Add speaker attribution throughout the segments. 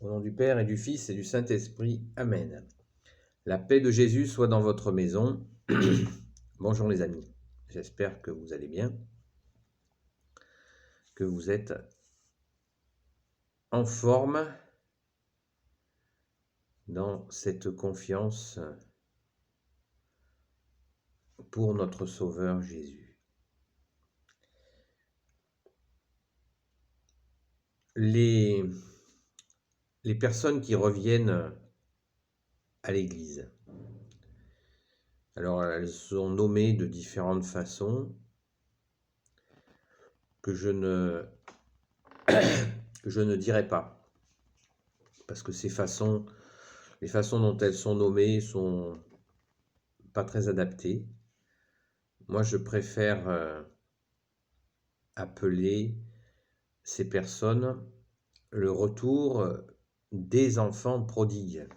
Speaker 1: Au nom du Père et du Fils et du Saint-Esprit. Amen. La paix de Jésus soit dans votre maison. Bonjour les amis, j'espère que vous allez bien, que vous êtes en forme dans cette confiance pour notre Sauveur Jésus. Les personnes qui reviennent à l'Église, alors elles sont nommées de différentes façons que je ne dirai pas, parce que les façons dont elles sont nommées sont pas très adaptées. Moi, je préfère appeler ces personnes le retour des enfants prodigues.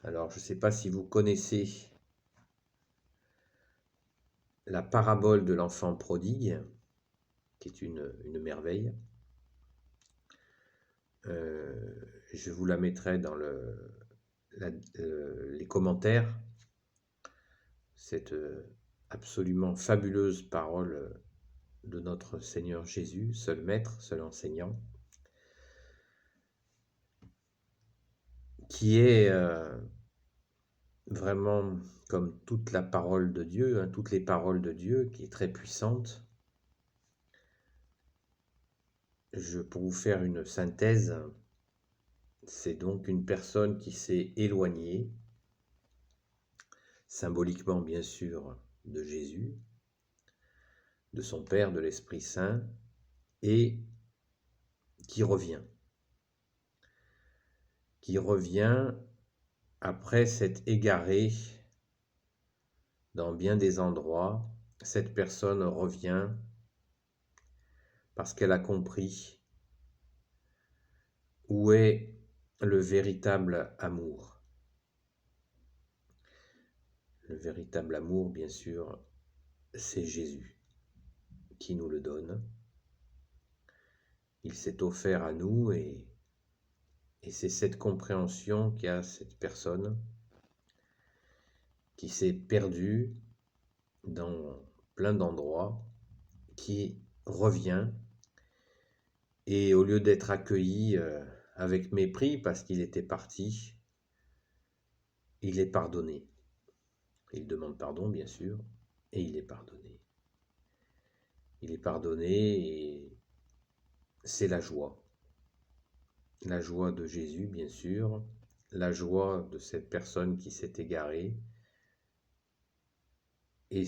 Speaker 1: Alors, je ne sais pas si vous connaissez la parabole de l'enfant prodigue, qui est une merveille. Je vous la mettrai dans les commentaires. Cette absolument fabuleuse parole de notre Seigneur Jésus, seul maître, seul enseignant, qui est vraiment comme toute la parole de Dieu, toutes les paroles de Dieu, qui est très puissante. Pour vous faire une synthèse, c'est donc une personne qui s'est éloignée, symboliquement bien sûr, de Jésus, de son Père, de l'Esprit Saint, et qui revient après s'être égarée dans bien des endroits. Cette personne revient parce qu'elle a compris où est le véritable amour. Le véritable amour, bien sûr, c'est Jésus qui nous le donne. Il s'est offert à nous et c'est cette compréhension qu'a cette personne qui s'est perdue dans plein d'endroits, qui revient, et au lieu d'être accueilli avec mépris parce qu'il était parti, il est pardonné. Il demande pardon, bien sûr, et il est pardonné. Il est pardonné et c'est la joie. La joie de Jésus, bien sûr, la joie de cette personne qui s'est égarée. Et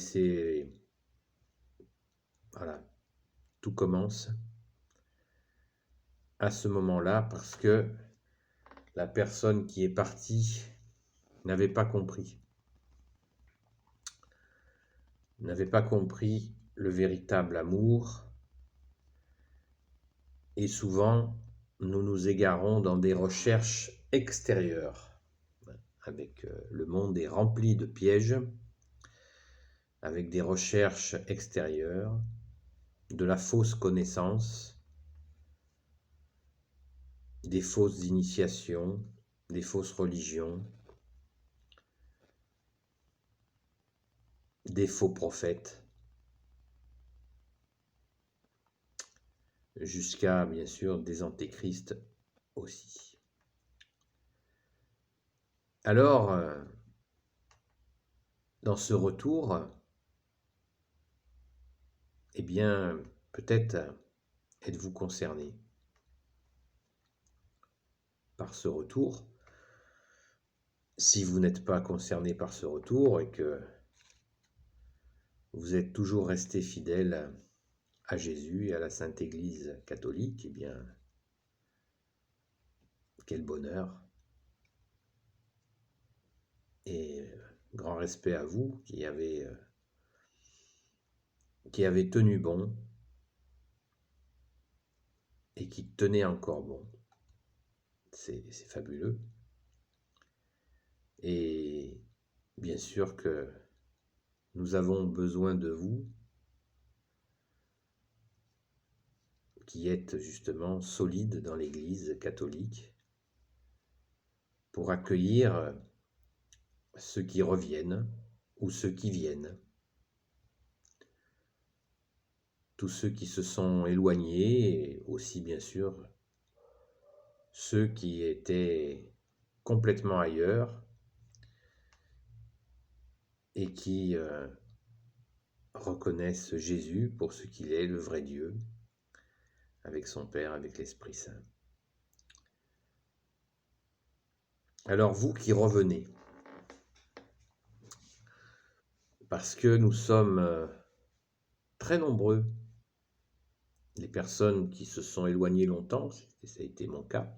Speaker 1: voilà, tout commence à ce moment-là parce que la personne qui est partie n'avait pas compris le véritable amour. Et souvent, nous nous égarons dans des recherches extérieures. Avec le monde est rempli de pièges, avec des recherches extérieures, de la fausse connaissance, des fausses initiations, des fausses religions, des faux prophètes, jusqu'à, bien sûr, des antéchrists aussi. Alors, dans ce retour, eh bien, peut-être êtes-vous concerné par ce retour. Si vous n'êtes pas concerné par ce retour et que vous êtes toujours resté fidèle à Jésus et à la Sainte Église catholique, eh bien, quel bonheur. Et grand respect à vous qui avez tenu bon et qui tenez encore bon. C'est fabuleux. Et bien sûr que nous avons besoin de vous qui êtes justement solide dans l'Église catholique pour accueillir ceux qui reviennent ou ceux qui viennent, tous ceux qui se sont éloignés et aussi bien sûr ceux qui étaient complètement ailleurs et qui reconnaissent Jésus pour ce qu'il est, le vrai Dieu, avec son Père, avec l'Esprit Saint. Alors vous qui revenez, parce que nous sommes très nombreux, les personnes qui se sont éloignées longtemps, ça a été mon cas,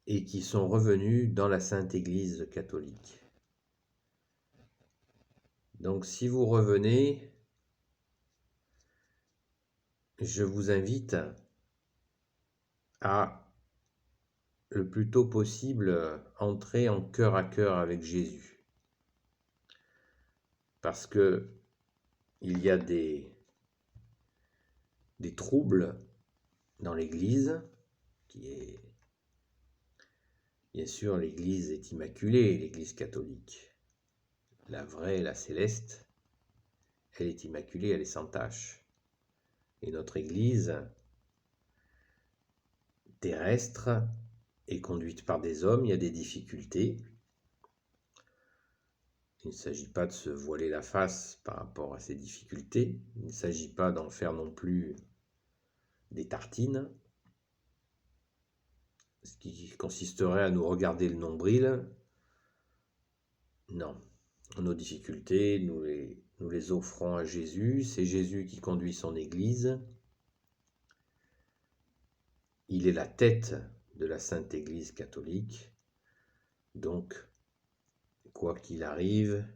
Speaker 1: et qui sont revenus dans la Sainte Église catholique. Donc si vous revenez, je vous invite à le plus tôt possible entrer en cœur à cœur avec Jésus. Parce que il y a des troubles dans l'Église, qui est, bien sûr, l'Église est immaculée, l'Église catholique. La vraie, la céleste, elle est immaculée, elle est sans tache. Et notre Église terrestre est conduite par des hommes, il y a des difficultés. Il ne s'agit pas de se voiler la face par rapport à ces difficultés. Il ne s'agit pas d'en faire non plus des tartines, ce qui consisterait à nous regarder le nombril. Non, nos difficultés, nous les offrons à Jésus. C'est Jésus qui conduit son Église. Il est la tête de la Sainte Église catholique. Donc, quoi qu'il arrive,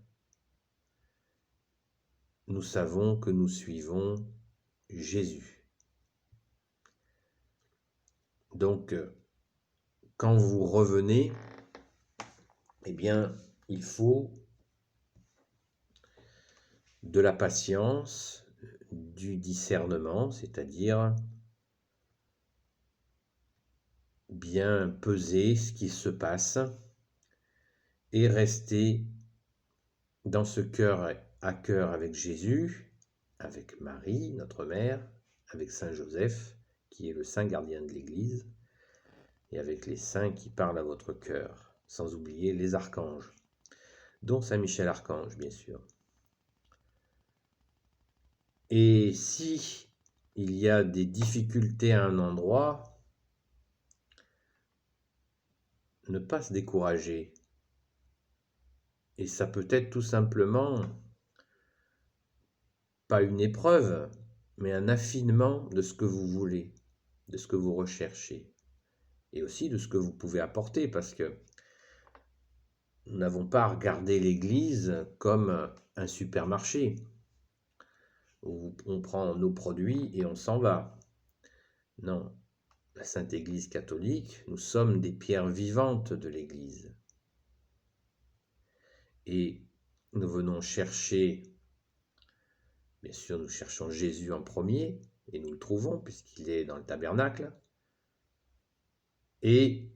Speaker 1: nous savons que nous suivons Jésus. Donc, quand vous revenez, eh bien, il faut de la patience, du discernement, c'est-à-dire bien peser ce qui se passe et rester dans ce cœur à cœur avec Jésus, avec Marie, notre mère, avec Saint Joseph, qui est le saint gardien de l'Église, et avec les saints qui parlent à votre cœur, sans oublier les archanges, dont Saint Michel Archange, bien sûr. Et si il y a des difficultés à un endroit, ne pas se décourager. Et ça peut être tout simplement pas une épreuve, mais un affinement de ce que vous voulez, de ce que vous recherchez, et aussi de ce que vous pouvez apporter, parce que nous n'avons pas à regarder l'Église comme un supermarché, où on prend nos produits et on s'en va. Non, la Sainte Église catholique, nous sommes des pierres vivantes de l'Église. Et nous venons chercher, bien sûr, nous cherchons Jésus en premier, et nous le trouvons puisqu'il est dans le tabernacle. Et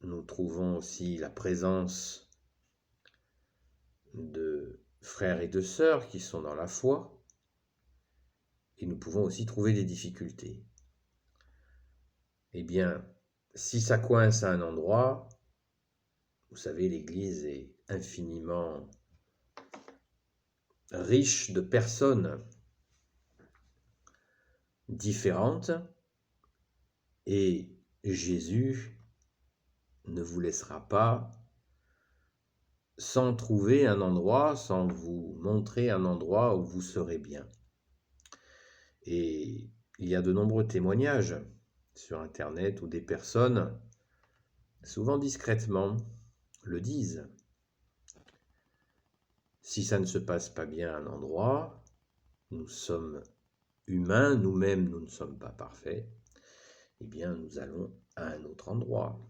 Speaker 1: nous trouvons aussi la présence de frères et de sœurs qui sont dans la foi. Et nous pouvons aussi trouver des difficultés. Eh bien, si ça coince à un endroit, vous savez, l'Église est infiniment riche de personnes différentes et Jésus ne vous laissera pas sans trouver un endroit, sans vous montrer un endroit où vous serez bien. Et il y a de nombreux témoignages sur Internet où des personnes, souvent discrètement, le disent. Si ça ne se passe pas bien à un endroit, nous sommes humains, nous-mêmes nous ne sommes pas parfaits, eh bien nous allons à un autre endroit.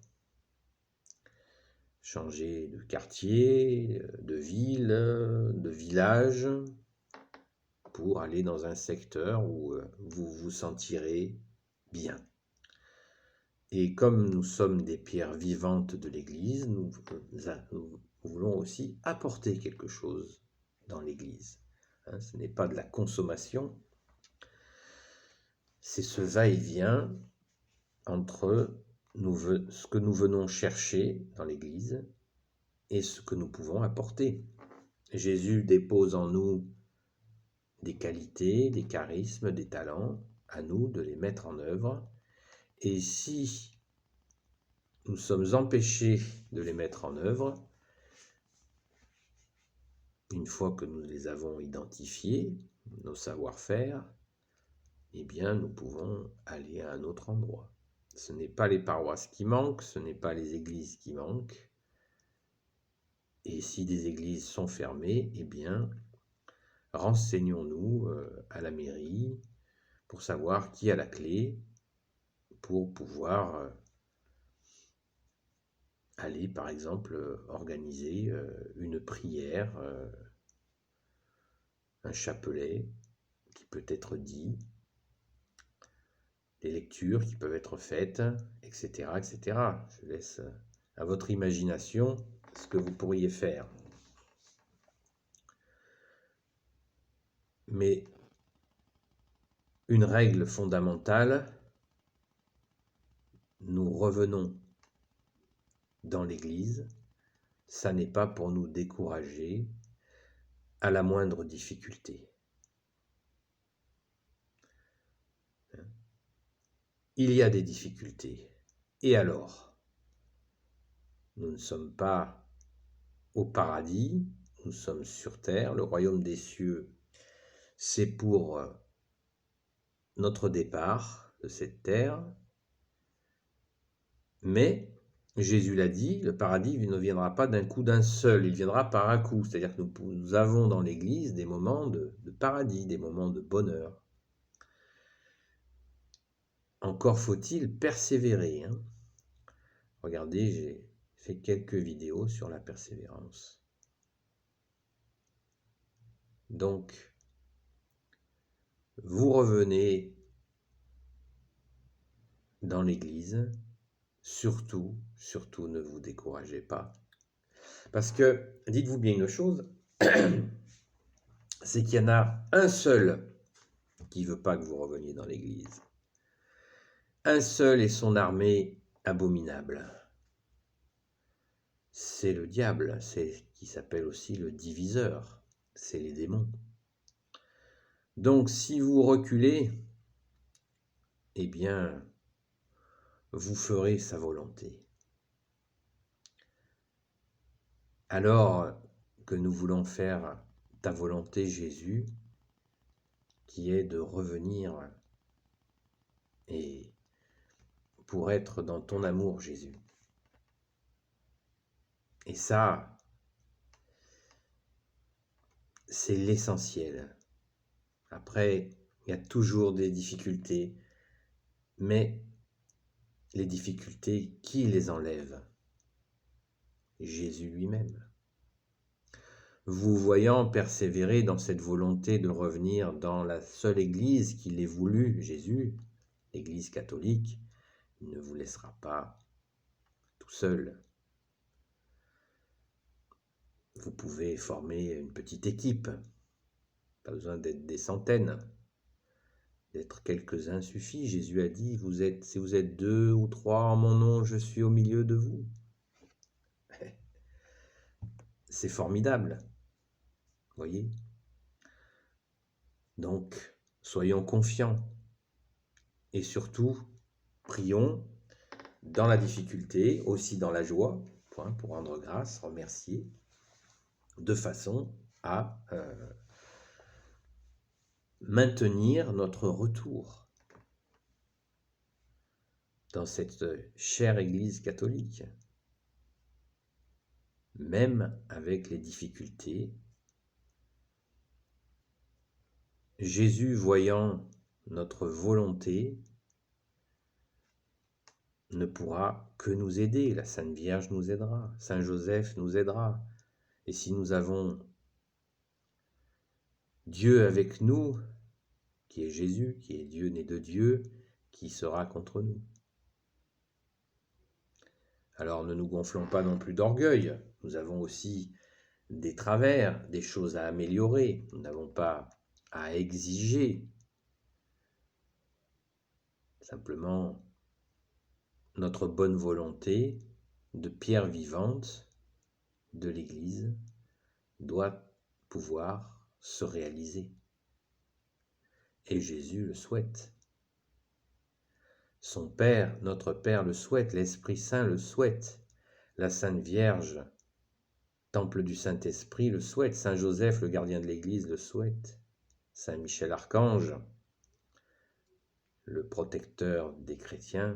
Speaker 1: Changer de quartier, de ville, de village, pour aller dans un secteur où vous vous sentirez bien. Et comme nous sommes des pierres vivantes de l'Église, nous voulons aussi apporter quelque chose dans l'Église. Ce n'est pas de la consommation, c'est ce va-et-vient entre ce que nous venons chercher dans l'Église et ce que nous pouvons apporter. Jésus dépose en nous des qualités, des charismes, des talents, à nous de les mettre en œuvre. Et si nous sommes empêchés de les mettre en œuvre, une fois que nous les avons identifiés, nos savoir-faire, eh bien nous pouvons aller à un autre endroit. Ce n'est pas les paroisses qui manquent, ce n'est pas les églises qui manquent. Et si des églises sont fermées, eh bien, renseignons-nous à la mairie pour savoir qui a la clé pour pouvoir aller, par exemple, organiser une prière, un chapelet qui peut être dit, des lectures qui peuvent être faites, etc., etc. Je laisse à votre imagination ce que vous pourriez faire. Mais une règle fondamentale, nous revenons dans l'Église, ça n'est pas pour nous décourager à la moindre difficulté. Il y a des difficultés. Et alors? Nous ne sommes pas au paradis, nous sommes sur terre. Le royaume des cieux, c'est pour notre départ de cette terre. Mais, Jésus l'a dit, le paradis ne viendra pas d'un coup d'un seul, il viendra par un coup. C'est-à-dire que nous avons dans l'Église des moments de paradis, des moments de bonheur. Encore faut-il persévérer. Regardez, j'ai fait quelques vidéos sur la persévérance. Donc, vous revenez dans l'Église, surtout ne vous découragez pas. Parce que, dites-vous bien une chose, c'est qu'il y en a un seul qui ne veut pas que vous reveniez dans l'Église. Un seul et son armée abominable. C'est le diable, c'est qui s'appelle aussi le diviseur, c'est les démons. Donc si vous reculez, eh bien, vous ferez sa volonté. Alors que nous voulons faire ta volonté, Jésus, qui est de revenir et pour être dans ton amour, Jésus. Et ça, c'est l'essentiel. Après, il y a toujours des difficultés, mais les difficultés, qui les enlève? Jésus lui-même. Vous voyant persévérer dans cette volonté de revenir dans la seule Église qu'il ait voulu, Jésus, l'Église catholique, il ne vous laissera pas tout seul. Vous pouvez former une petite équipe, pas besoin d'être des centaines, d'être quelques-uns suffit. Jésus a dit, si vous êtes 2 ou 3 en mon nom, je suis au milieu de vous. C'est formidable, voyez. Donc, soyons confiants et surtout, prions dans la difficulté, aussi dans la joie, pour rendre grâce, remercier, de façon à maintenir notre retour dans cette chère Église catholique, même avec les difficultés. Jésus, voyant notre volonté, ne pourra que nous aider. La Sainte Vierge nous aidera, Saint Joseph nous aidera. Et si nous avons Dieu avec nous, qui est Jésus, qui est Dieu né de Dieu, qui sera contre nous? Alors ne nous gonflons pas non plus d'orgueil, nous avons aussi des travers, des choses à améliorer, nous n'avons pas à exiger. Simplement, notre bonne volonté de pierre vivante de l'Église doit pouvoir se réaliser. Et Jésus le souhaite. Son Père, notre Père le souhaite, l'Esprit Saint le souhaite, la Sainte Vierge, temple du Saint-Esprit, le souhaite, Saint Joseph, le gardien de l'Église, le souhaite, Saint Michel Archange, le protecteur des chrétiens,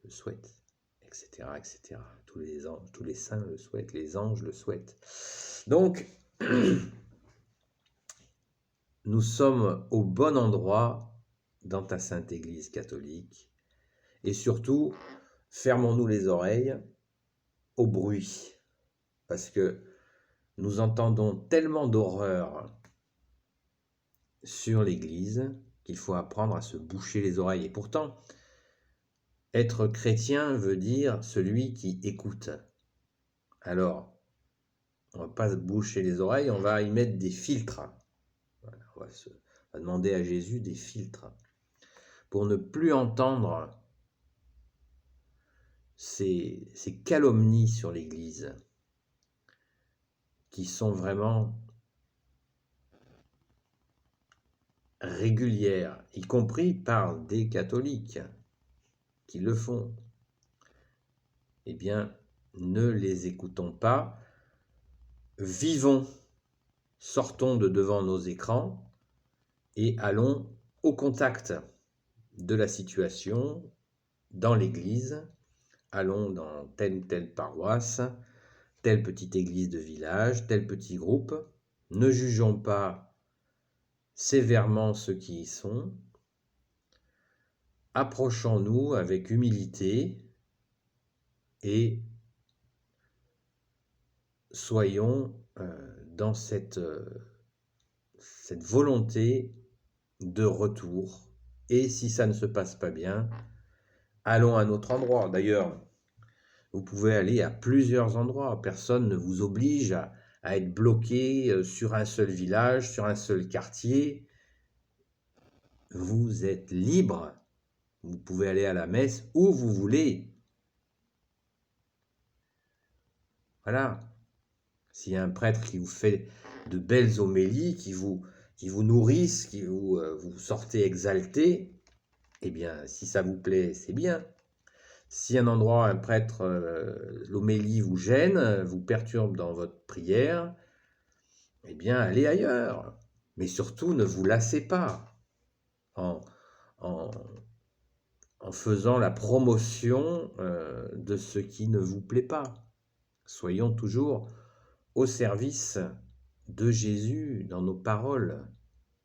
Speaker 1: le souhaite, etc., etc. Tous les anges, tous les saints le souhaitent, les anges le souhaitent. Donc, nous sommes au bon endroit dans ta Sainte Église catholique. Et surtout, fermons-nous les oreilles au bruit. Parce que nous entendons tellement d'horreurs sur l'Église qu'il faut apprendre à se boucher les oreilles. Et pourtant, être chrétien veut dire celui qui écoute. Alors, on ne va pas se boucher les oreilles, on va y mettre des filtres. Voilà, on va demander à Jésus des filtres pour ne plus entendre ces calomnies sur l'Église qui sont vraiment régulières, y compris par des catholiques qui le font. Eh bien, ne les écoutons pas, vivons, sortons de devant nos écrans et allons au contact de la situation dans l'Église, allons dans telle ou telle paroisse, telle petite église de village, tel petit groupe, ne jugeons pas sévèrement ceux qui y sont, approchons-nous avec humilité et soyons dans cette volonté de retour. Et si ça ne se passe pas bien, allons à un autre endroit. D'ailleurs, vous pouvez aller à plusieurs endroits. Personne ne vous oblige à être bloqué sur un seul village, sur un seul quartier. Vous êtes libre. Vous pouvez aller à la messe où vous voulez. Voilà. S'il y a un prêtre qui vous fait de belles homélies, qui vous nourrissent, qui vous sortez exalté, eh bien, si ça vous plaît, c'est bien. Si un endroit, un prêtre, l'homélie vous gêne, vous perturbe dans votre prière, eh bien, allez ailleurs. Mais surtout, ne vous lassez pas en, en, en faisant la promotion de ce qui ne vous plaît pas. Soyons toujours au service de Jésus dans nos paroles.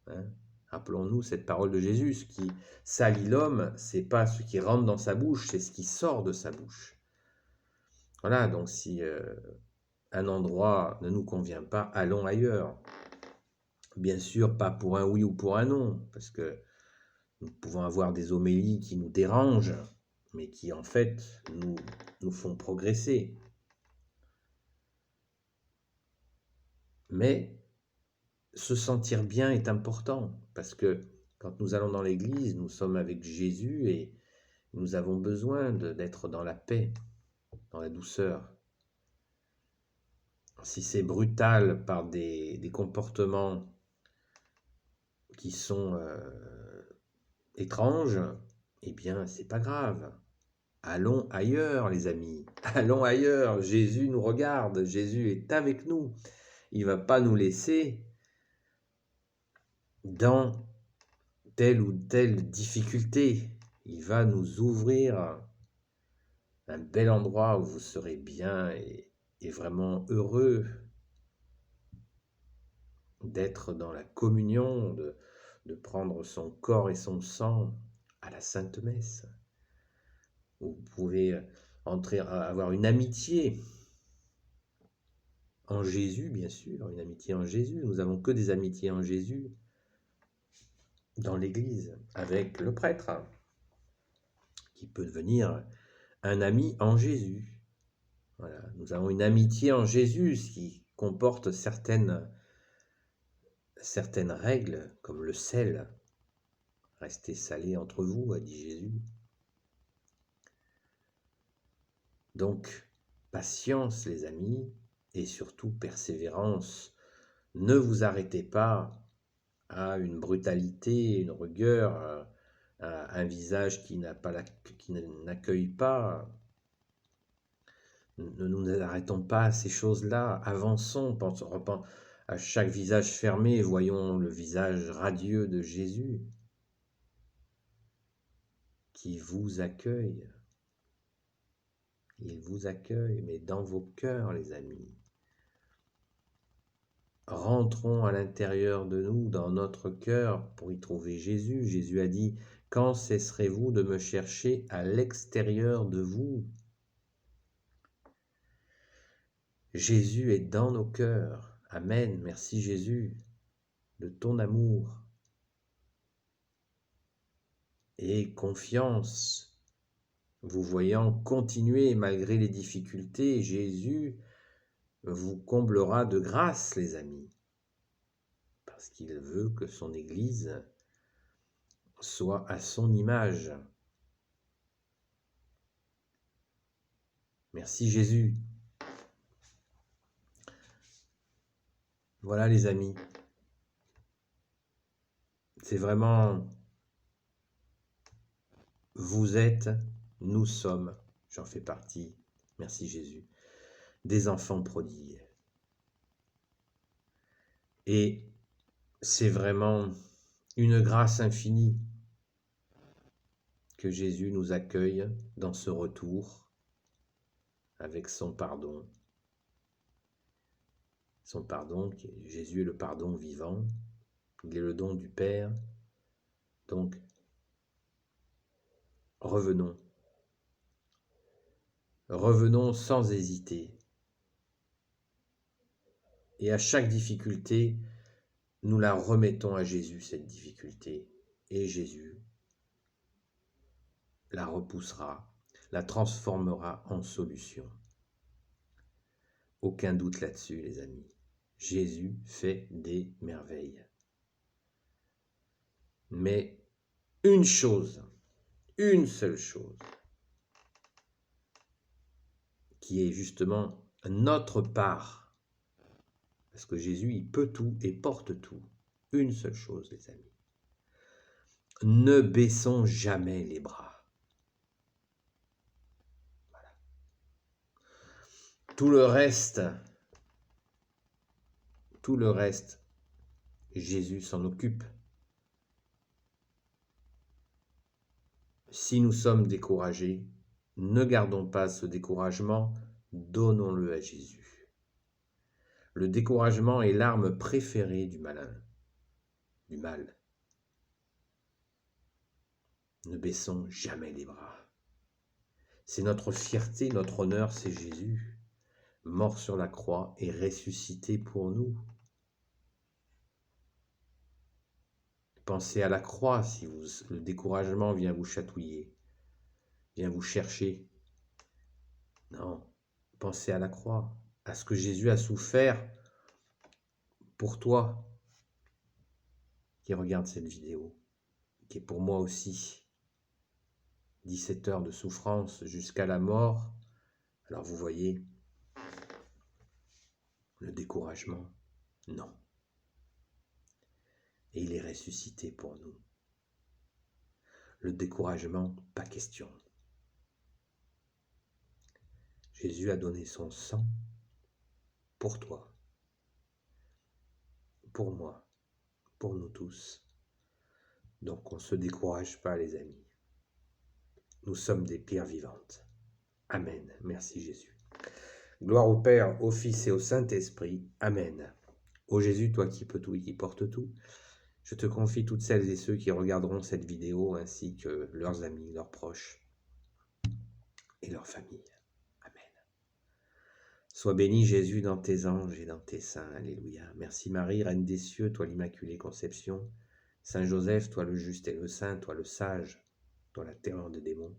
Speaker 1: Hein. Rappelons-nous cette parole de Jésus, ce qui salit l'homme, c'est pas ce qui rentre dans sa bouche, c'est ce qui sort de sa bouche. Voilà, donc si un endroit ne nous convient pas, allons ailleurs. Bien sûr, pas pour un oui ou pour un non, parce que nous pouvons avoir des homélies qui nous dérangent, mais qui en fait nous font progresser. Mais se sentir bien est important, parce que quand nous allons dans l'église, nous sommes avec Jésus et nous avons besoin d'être dans la paix, dans la douceur. Si c'est brutal par des comportements qui sont étranges, eh bien, c'est pas grave. Allons ailleurs, les amis. Allons ailleurs. Jésus nous regarde. Jésus est avec nous. Il ne va pas nous laisser dans telle ou telle difficulté. Il va nous ouvrir un bel endroit où vous serez bien et vraiment heureux d'être dans la communion, de prendre son corps et son sang à la Sainte Messe. Vous pouvez avoir une amitié en Jésus, bien sûr, une amitié en Jésus. Nous n'avons que des amitiés en Jésus dans l'Église, avec le prêtre, hein, qui peut devenir un ami en Jésus. Voilà. Nous avons une amitié en Jésus, ce qui comporte certaines règles, comme le sel. Restez salés entre vous, a dit Jésus. Donc, patience, les amis, et surtout persévérance. Ne vous arrêtez pas à une brutalité, une rigueur, à un visage qui n'accueille pas. Ne nous arrêtons pas à ces choses-là, avançons, à chaque visage fermé, voyons le visage radieux de Jésus qui vous accueille. Il vous accueille, mais dans vos cœurs, les amis. Rentrons à l'intérieur de nous, dans notre cœur, pour y trouver Jésus. Jésus a dit, « Quand cesserez-vous de me chercher à l'extérieur de vous ?» Jésus est dans nos cœurs. Amen. Merci Jésus de ton amour. Et confiance, vous voyant continuer malgré les difficultés, Jésus vous comblera de grâce, les amis, parce qu'il veut que son Église soit à son image. Merci Jésus. Voilà les amis, c'est vraiment, vous êtes, nous sommes, j'en fais partie, merci Jésus, des enfants prodigues. Et c'est vraiment une grâce infinie que Jésus nous accueille dans ce retour avec son pardon. Son pardon, Jésus est le pardon vivant, il est le don du Père. Donc, revenons. Revenons sans hésiter. Et à chaque difficulté, nous la remettons à Jésus, cette difficulté. Et Jésus la repoussera, la transformera en solution. Aucun doute là-dessus, les amis. Jésus fait des merveilles. Mais une chose, une seule chose, qui est justement notre part, parce que Jésus, il peut tout et porte tout. Une seule chose, les amis. Ne baissons jamais les bras. Voilà. Tout le reste, Jésus s'en occupe. Si nous sommes découragés, ne gardons pas ce découragement, donnons-le à Jésus. Le découragement est l'arme préférée du malin, du mal. Ne baissons jamais les bras. C'est notre fierté, notre honneur, c'est Jésus, mort sur la croix et ressuscité pour nous. Pensez à la croix si le découragement vient vous chatouiller, vient vous chercher. Non, pensez à la croix, à ce que Jésus a souffert pour toi qui regarde cette vidéo, qui est pour moi aussi. 17 heures de souffrance jusqu'à la mort. Alors vous voyez, le découragement, non. Et il est ressuscité pour nous. Le découragement, pas question. Jésus a donné son sang pour toi, pour moi, pour nous tous. Donc on ne se décourage pas, les amis. Nous sommes des pierres vivantes. Amen. Merci Jésus. Gloire au Père, au Fils et au Saint-Esprit. Amen. Ô Jésus, toi qui peux tout et qui portes tout, je te confie toutes celles et ceux qui regarderont cette vidéo, ainsi que leurs amis, leurs proches et leurs familles. Amen. Sois béni Jésus dans tes anges et dans tes saints. Alléluia. Merci Marie, Reine des cieux, toi l'Immaculée Conception. Saint Joseph, toi le juste et le saint, toi le sage, toi la terreur des démons.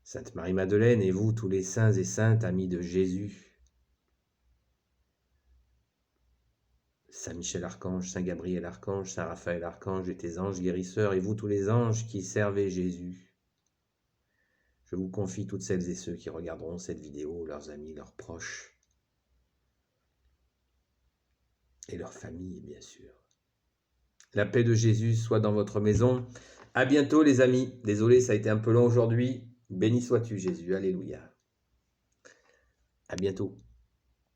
Speaker 1: Sainte Marie-Madeleine et vous tous les saints et saintes, amis de Jésus. Saint Michel Archange, Saint Gabriel Archange, Saint Raphaël Archange et tes anges guérisseurs, et vous tous les anges qui servez Jésus. Je vous confie toutes celles et ceux qui regarderont cette vidéo, leurs amis, leurs proches, et leurs familles, bien sûr. La paix de Jésus soit dans votre maison. À bientôt les amis. Désolé, ça a été un peu long aujourd'hui. Béni sois-tu Jésus. Alléluia. À bientôt.